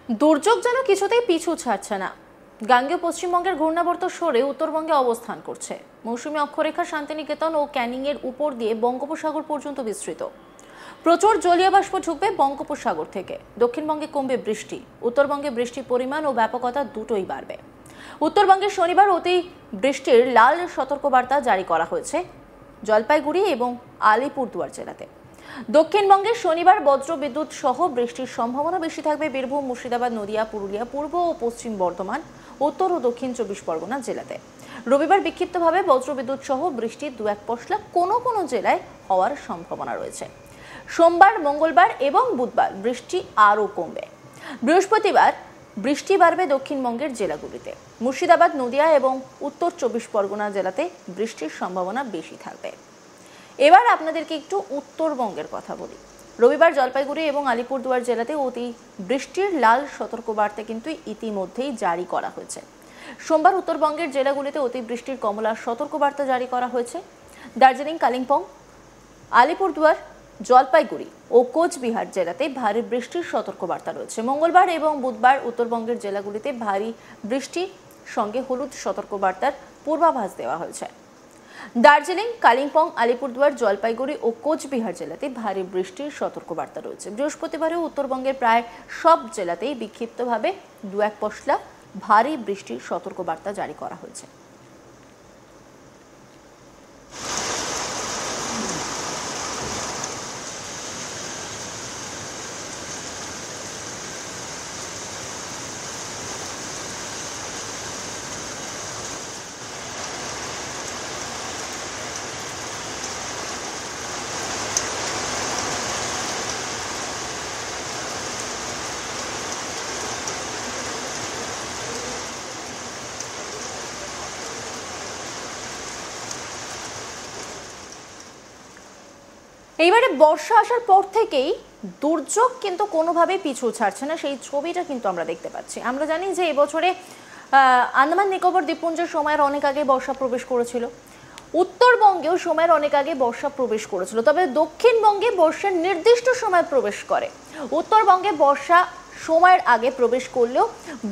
দুর্যোগ যেন কিছুতেই পিছু ছাড়ছে না। গাঙ্গেয় পশ্চিমবঙ্গের ঘূর্ণাবর্ত সরে উত্তরবঙ্গে অবস্থান করছে। মৌসুমী অক্ষরেখা শান্তিনিকেতন ও ক্যানিং এর উপর দিয়ে বঙ্গোপসাগর পর্যন্ত বিস্তৃত। প্রচুর জলীয় বাষ্প ঢুকবে বঙ্গোপসাগর থেকে। দক্ষিণবঙ্গে কমবে বৃষ্টি, উত্তরবঙ্গে বৃষ্টির পরিমাণ ও ব্যাপকতা দুটোই বাড়বে। উত্তরবঙ্গে শনিবার অতি বৃষ্টির লাল সতর্কবার্তা জারি করা হয়েছে জলপাইগুড়ি এবং আলিপুরদুয়ার জেলাতে। দক্ষিণবঙ্গে শনিবার বজ্রবিদ্যুৎ সহ বৃষ্টির সম্ভাবনা বেশি থাকবে বীরভূম, মুর্শিদাবাদ, নদিয়া, পুরুলিয়া, পূর্ব ও পশ্চিম বর্ধমান, উত্তর ও দক্ষিণ 24 পরগনা জেলাতে। রবিবার বিক্ষিপ্তভাবে বজ্রবিদ্যুৎ সহ বৃষ্টির দু এক পশলা কোনো কোনো জেলায় হওয়ার সম্ভাবনা রয়েছে। সোমবার, মঙ্গলবার এবং বুধবার বৃষ্টি আরও কমবে। বৃহস্পতিবার বৃষ্টি বাড়বে দক্ষিণবঙ্গের জেলাগুলিতে। মুর্শিদাবাদ, নদিয়া এবং উত্তর 24 পরগনা জেলাতে বৃষ্টির সম্ভাবনা বেশি থাকবে। এবার আপনাদেরকে একটু উত্তরবঙ্গের কথা বলি। রবিবার জলপাইগুড়ি এবং আলিপুরদুয়ার জেলাতে অতি বৃষ্টির লাল সতর্কবার্তা কিন্তু ইতিমধ্যেই জারি করা হয়েছে। সোমবার উত্তরবঙ্গের জেলাগুলিতে অতি বৃষ্টির কমলা সতর্কবার্তা জারি করা হয়েছে। দার্জিলিং, কালিম্পং, আলিপুরদুয়ার, জলপাইগুড়ি ও কোচবিহার জেলাতে ভারী বৃষ্টির সতর্কবার্তা রয়েছে। মঙ্গলবার এবং বুধবার উত্তরবঙ্গের জেলাগুলিতে ভারী বৃষ্টির সঙ্গে হলুদ সতর্কবার্তার পূর্বাভাস দেওয়া হয়েছে। দার্জিলিং, কালিম্পং, আলিপুরদুয়ার, জলপাইগুড়ি ও কোচবিহার জেলাতে ভারী বৃষ্টির সতর্কবার্তা রয়েছে। বৃহস্পতিবারেও উত্তরবঙ্গের প্রায় সব জেলাতেই বিক্ষিপ্তভাবে দু এক পশলা ভারী বৃষ্টির সতর্কবার্তা জারি করা হয়েছে। এইবারে বর্ষা আসার পর থেকেই দুর্যোগ কিন্তু কোনোভাবেই পিছু ছাড়ছে না, সেই ছবিটা কিন্তু আমরা দেখতে পাচ্ছি। আমরা জানি যে এবছরে আন্দামান নিকোবর দ্বীপপুঞ্জের সময়ের অনেক আগে বর্ষা প্রবেশ করেছিল, উত্তরবঙ্গেও সময়ের অনেক আগে বর্ষা প্রবেশ করেছিল, তবে দক্ষিণবঙ্গে বর্ষার নির্দিষ্ট সময় প্রবেশ করে। উত্তরবঙ্গে বর্ষা সময়ের আগে প্রবেশ করলেও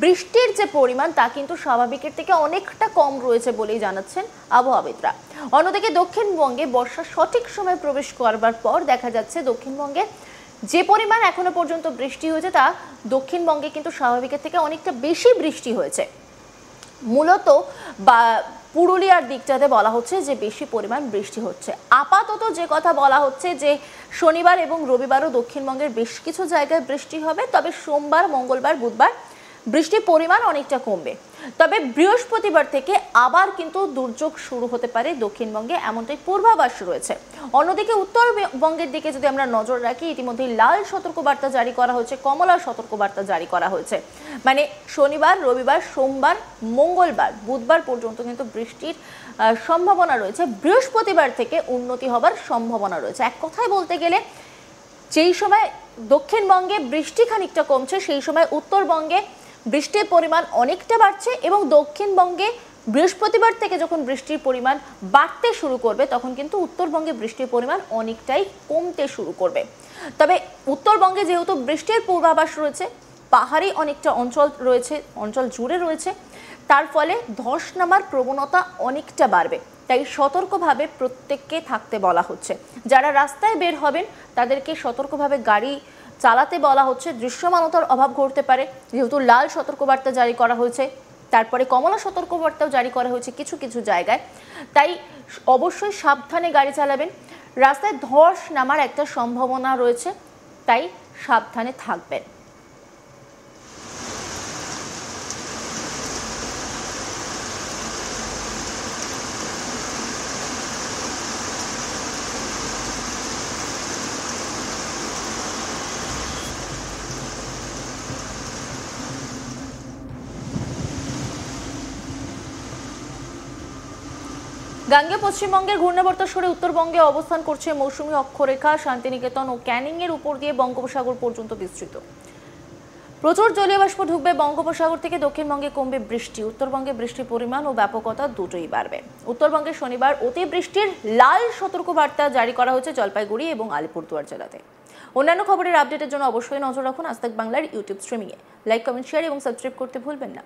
বৃষ্টির যে পরিমাণ তা কিন্তু স্বাভাবিকের থেকে অনেকটা কম রয়েছে বলেই জানাচ্ছেন আবহাওয়াবিদরা। অন্যদিকে দক্ষিণবঙ্গে বর্ষা সঠিক সময় প্রবেশ করবার পর দেখা যাচ্ছে দক্ষিণবঙ্গে যে পরিমাণ এখনো পর্যন্ত বৃষ্টি হয়েছে তা দক্ষিণবঙ্গে কিন্তু স্বাভাবিকের থেকে অনেকটা বেশি বৃষ্টি হয়েছে। মূলত বা পুরুলিয়ার দিকটাতে বলা হচ্ছে যে বেশি পরিমাণ বৃষ্টি হচ্ছে। আপাতত যে কথা বলা হচ্ছে যে শনিবার এবং রবিবারও দক্ষিণবঙ্গের বেশ কিছু জায়গায় বৃষ্টি হবে, তবে সোমবার, মঙ্গলবার, বুধবার বৃষ্টির পরিমাণ অনেকটা কমবে। তবে বৃহস্পতিবার থেকে আবার কিন্তু দুর্যোগ শুরু হতে পারে দক্ষিণবঙ্গে, এমনটাই পূর্বাভাস রয়েছে। অন্যদিকে উত্তরবঙ্গের দিকে যদি আমরা নজর রাখি, ইতিমধ্যেই লাল সতর্কবার্তা জারি করা হয়েছে, কমলা সতর্কবার্তা জারি করা হয়েছে। মানে শনিবার, রবিবার, সোমবার, মঙ্গলবার, বুধবার পর্যন্ত কিন্তু বৃষ্টির সম্ভাবনা রয়েছে। বৃহস্পতিবার থেকে উন্নতি হবার সম্ভাবনা রয়েছে। এক কথায় বলতে গেলে যেই সময় দক্ষিণবঙ্গে বৃষ্টি খানিকটা কমছে, সেই সময় উত্তরবঙ্গে বৃষ্টির পরিমাণ অনেকটা বাড়ছে এবং দক্ষিণবঙ্গে বৃহস্পতিবার থেকে যখন বৃষ্টির পরিমাণ বাড়তে শুরু করবে তখন কিন্তু উত্তরবঙ্গে বৃষ্টির পরিমাণ অনেকটাই কমতে শুরু করবে। তবে উত্তরবঙ্গে যেহেতু বৃষ্টির পূর্বাভাস রয়েছে, পাহাড়ি অনেকটা অঞ্চল রয়েছে, অঞ্চল জুড়ে রয়েছে, তার ফলে ধস নামার প্রবণতা অনেকটা বাড়বে। তাই সতর্কভাবে প্রত্যেককে থাকতে বলা হচ্ছে। যারা রাস্তায় বের হবেন তাদেরকে সতর্কভাবে গাড়ি চালাতে বলা হচ্ছে। দৃশ্যমানতার অভাব ঘটতে পারে, যেহেতু লাল সতর্কবার্তা জারি করা হয়েছে, তারপরে কমলা সতর্কবার্তাও জারি করা হয়েছে কিছু কিছু জায়গায়। তাই অবশ্যই সাবধানে গাড়ি চালাবেন। রাস্তায় ধস নামার একটা সম্ভাবনা রয়েছে, তাই সাবধানে থাকবেন। গাঙ্গেয় পশ্চিমবঙ্গের ঘূর্ণাবর্ত সরে উত্তরবঙ্গে অবস্থান করছে মৌসুমী অক্ষরেখা শান্তিনিকেতন ও ক্যানিং এর উপর দিয়ে বঙ্গোপসাগর পর্যন্ত বিস্তৃত। প্রচুর জলীয় বাষ্প ঢুকবে বঙ্গোপসাগর থেকে। দক্ষিণবঙ্গে কমবে বৃষ্টি, উত্তরবঙ্গে বৃষ্টির পরিমাণ ও ব্যাপকতা দুটোই বাড়বে। উত্তরবঙ্গে শনিবার অতি বৃষ্টির লাল সতর্কবার্তা জারি করা হয়েছে জলপাইগুড়ি এবং আলিপুরদুয়ার জেলাতে। অন্যান্য খবরের আপডেটের জন্য অবশ্যই নজর রাখুন আজ তাক বাংলার ইউটিউব স্ট্রিমিংয়ে। লাইক, কমেন্ট, শেয়ার এবং সাবস্ক্রাইব করতে ভুলবেন না।